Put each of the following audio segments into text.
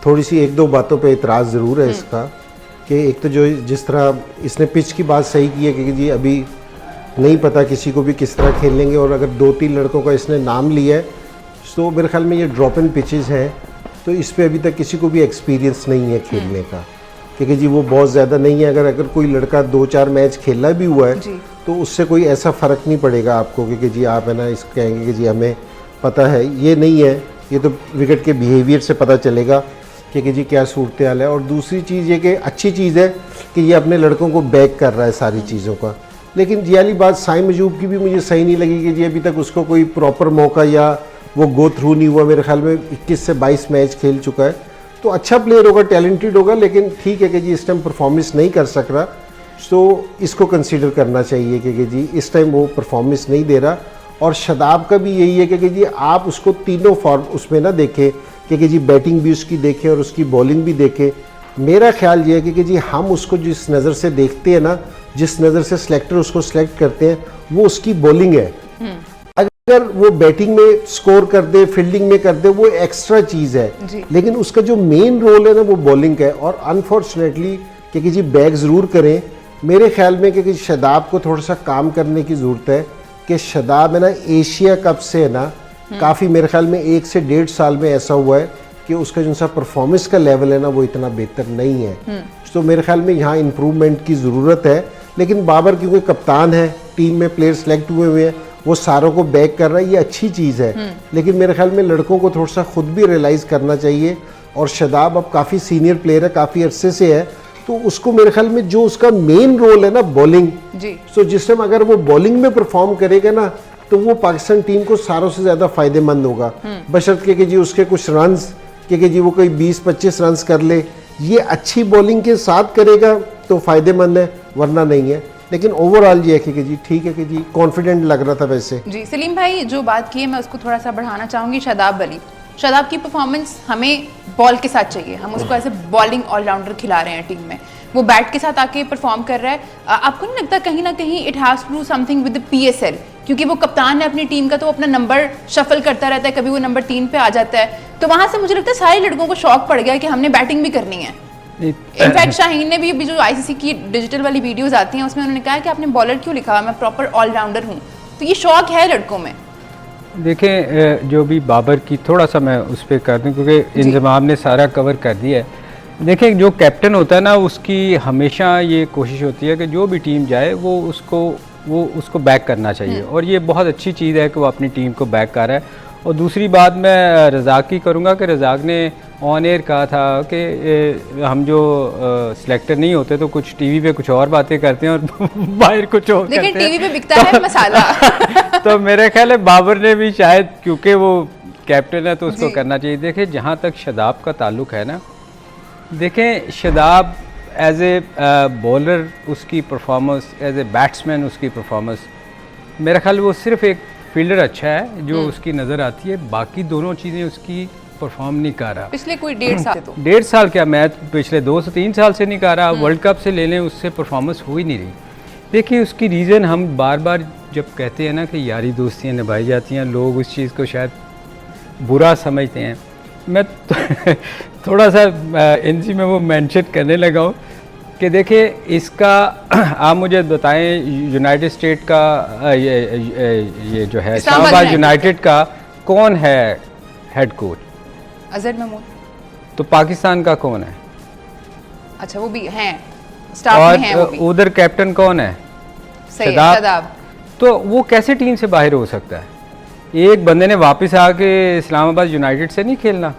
थोड़ी सी एक दो बातों पे इतराज़ ज़रूर है इसका, कि एक तो जो जिस तरह इसने पिच की बात सही की है कि जी अभी नहीं पता किसी को भी किस तरह खेलेंगे, और अगर 2-3 लड़कों का इसने नाम लिया है तो मेरे ख्याल में ये ड्रॉप इन पिचेस हैं, तो इस पे अभी तक किसी को भी एक्सपीरियंस नहीं है खेलने का, क्योंकि जी वो बहुत ज़्यादा नहीं है। अगर कोई लड़का 2-4 मैच खेला भी हुआ है तो उससे कोई ऐसा फ़र्क नहीं पड़ेगा आपको कि जी आप है ना इस कहेंगे कि जी हमें पता है, ये नहीं है। ये तो विकेट के बिहेवियर से पता चलेगा कि जी क्या सूरत हाल है। और दूसरी चीज़ ये कि अच्छी चीज़ है कि ये अपने लड़कों को बैक कर रहा है सारी चीज़ों का। लेकिन जी वाली बात साइम मजूब की भी मुझे सही नहीं लगी कि जी अभी तक उसको कोई प्रॉपर मौका या वो गो थ्रू नहीं हुआ। मेरे ख्याल में 21 से 22 मैच खेल चुका है, तो अच्छा प्लेयर होगा, टैलेंटेड होगा, लेकिन ठीक है कि जी इस टाइम परफॉर्मेंस नहीं कर सक रहा, तो इसको कंसीडर करना चाहिए कि जी इस टाइम वो परफॉर्मेंस नहीं दे रहा। और शादाब का भी यही है कि जी आप उसको तीनों फॉर्म उसमें ना देखें कि जी बैटिंग भी उसकी देखें और उसकी बॉलिंग भी देखें। मेरा ख्याल ये है कि जी हम उसको जिस नज़र से देखते हैं ना, जिस नज़र से सिलेक्टर उसको सिलेक्ट करते हैं, वो उसकी बॉलिंग है। अगर वो बैटिंग में स्कोर कर दे, फील्डिंग में कर दे, वो एक्स्ट्रा चीज़ है, लेकिन उसका जो मेन रोल है ना वो बॉलिंग है। और अनफॉर्चुनेटली कि जी बैक ज़रूर करें मेरे ख्याल में, कि शादाब को थोड़ा सा काम करने की ज़रूरत है। कि शादाब है ना एशिया कप से है ना काफ़ी मेरे ख्याल में 1 से 1.5 साल में ऐसा हुआ है कि उसका जो सा परफॉर्मेंस का लेवल है ना वो इतना बेहतर नहीं है। तो मेरे ख्याल में यहाँ इम्प्रूवमेंट की ज़रूरत है। लेकिन बाबर क्योंकि कप्तान है, टीम में प्लेयर सेलेक्ट हुए हैं, वो सारों को बैक कर रहा है, ये अच्छी चीज़ है। लेकिन मेरे ख्याल में लड़कों को थोड़ा सा खुद भी रियलाइज़ करना चाहिए। और शादाब अब काफ़ी सीनियर प्लेयर है, काफ़ी अरसे से है, तो उसको मेरे ख्याल में जो उसका मेन रोल है ना बॉलिंग, तो जिस टाइम अगर वो बॉलिंग में परफॉर्म करेगा ना तो वो पाकिस्तान टीम को सारों से ज़्यादा फायदेमंद होगा। बशर्ते कि जी उसके कुछ रन्स कि जी वो कोई 20-25 रन्स कर ले, ये अच्छी बॉलिंग के साथ करेगा तो फ़ायदेमंद है, वरना नहीं है। लेकिन ओवरऑल ये है कि जी ठीक है कि जी कॉन्फिडेंट लग रहा था वैसे। जी सलीम भाई जो बात की है मैं उसको थोड़ा सा बढ़ाना चाहूँगी। शादाब अली, शादाब की परफॉर्मेंस हमें बॉल के साथ चाहिए, हम उसको ऐसे बॉलिंग ऑलराउंडर खिला रहे हैं टीम में, वो बैट के साथ आके परफॉर्म कर रहा है। आपको नहीं लगता कहीं ना कहीं it has to do something with the PSL, क्योंकि वो कप्तान है अपनी टीम का, तो वो अपना नंबर शफल करता रहता है, कभी वो नंबर 3 पे आ जाता है, तो वहां से मुझे लगता है सारे लड़कों को शौक पड़ गया कि हमने बैटिंग भी करनी है। इनफैक्ट शाहीन ने भी अभी जो ICC की डिजिटल वाली वीडियोस आती हैं उसमें उन्होंने कहा कि आपने बॉलर क्यों लिखा हुआ, मैं प्रॉपर ऑलराउंडर हूँ, तो ये शौक है लड़कों में। देखें जो भी बाबर की थोड़ा सा मैं उस पर कर दूँ क्योंकि इंजमाम ने सारा कवर कर दिया है। देखें जो कैप्टन होता है ना उसकी हमेशा ये कोशिश होती है कि जो भी टीम जाए वो उसको बैक करना चाहिए, और ये बहुत अच्छी चीज़ है कि वो अपनी टीम को बैक कर रहा है। और दूसरी बात मैं रज़ाक की करूँगा कि रज़ाक ने ऑन एयर कहा था कि हम जो सिलेक्टर नहीं होते तो कुछ टीवी पे कुछ और बातें करते हैं और बाहर कुछ और करते हैं। टीवी पे बिकता है मसाला। तो मेरे ख्याल है बाबर ने भी शायद क्योंकि वो कैप्टन है तो उसको करना चाहिए। देखिए जहाँ तक शादाब का ताल्लुक है ना, देखें शादाब एज ए बॉलर उसकी परफॉर्मेंस, एज ए बैट्समैन उसकी परफॉर्मेंस, मेरा ख्याल वो सिर्फ एक फील्डर अच्छा है जो उसकी नज़र आती है, बाकी दोनों चीज़ें उसकी परफॉर्म नहीं कर रहा। पिछले कोई 1.5 साल तो 1.5 साल क्या, मैं पिछले 2 से 3 साल से नहीं कर रहा, वर्ल्ड कप से ले लें उससे परफॉर्मेंस हो ही नहीं रही। देखिए उसकी रीज़न हम बार बार जब कहते हैं ना कि यारी दोस्तियाँ निभाई जाती हैं, लोग उस चीज़ को शायद बुरा समझते हैं। मैं थोड़ा सा NC में वो मेंशन करने लगा हूँ कि देखिए इसका आप मुझे बताएं यूनाइटेड स्टेट का ये जो है इस्लामाबाद यूनाइटेड का कौन है हेड कोच? अजहर महमूद। तो पाकिस्तान का कौन है? अच्छा वो भी हैं, स्टाफ में हैं वो भी। उधर कैप्टन कौन है? शादाब। तो वो कैसे टीम से बाहर हो सकता है? एक बंदे ने वापस आके इस्लामाबाद यूनाइटेड से नहीं खेलना।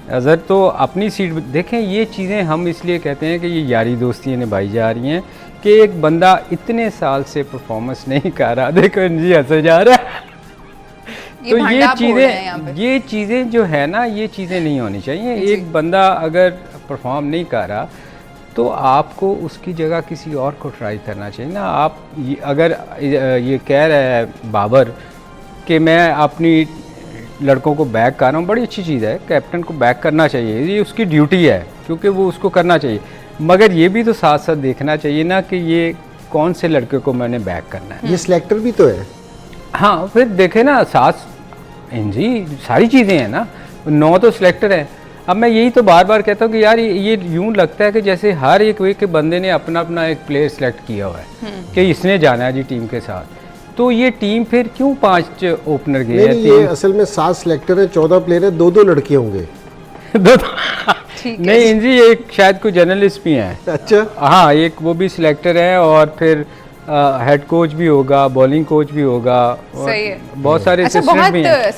अजहर तो अपनी सीट। देखें ये चीज़ें हम इसलिए कहते हैं कि ये यारी दोस्तियाँ निभाई जा रही हैं कि एक बंदा इतने साल से परफॉर्मेंस नहीं कर रहा, देखो जी हंसे जा रहा है। तो ये चीज़ें जो है ना, ये चीज़ें नहीं होनी चाहिए। एक बंदा अगर परफॉर्म नहीं कर रहा तो आपको उसकी जगह किसी और को ट्राई करना चाहिए ना। आप अगर ये कह रहे हैं बाबर कि मैं अपनी लड़कों को बैक कर रहा हूँ, बड़ी अच्छी चीज़ है, कैप्टन को बैक करना चाहिए, ये उसकी ड्यूटी है क्योंकि वो उसको करना चाहिए। मगर ये भी तो साथ साथ देखना चाहिए ना कि ये कौन से लड़के को मैंने बैक करना है। ये सिलेक्टर भी तो है। हाँ फिर देखे ना साथ जी सारी चीज़ें हैं ना, 9 तो सिलेक्टर हैं। अब मैं यही तो बार बार कहता हूँ कि यार ये यूं लगता है कि जैसे हर एक बंदे ने अपना अपना एक प्लेयर सेलेक्ट किया हुआ है कि इसने जाना है जी टीम के साथ। तो ये टीम फिर क्यों 5 ओपनर गए हैं? ये असल में 7 सिलेक्टर है, 14 प्लेयर है, 2-2 लड़के होंगे। नहीं इंजी एक शायद कोई जर्नलिस्ट भी हैं। अच्छा हाँ, एक वो भी सिलेक्टर है और फिर हेड कोच भी होगा, बॉलिंग कोच भी होगा, सही है। बहुत सारे अच्छा, असिस्टेंट भी हैं। बहुत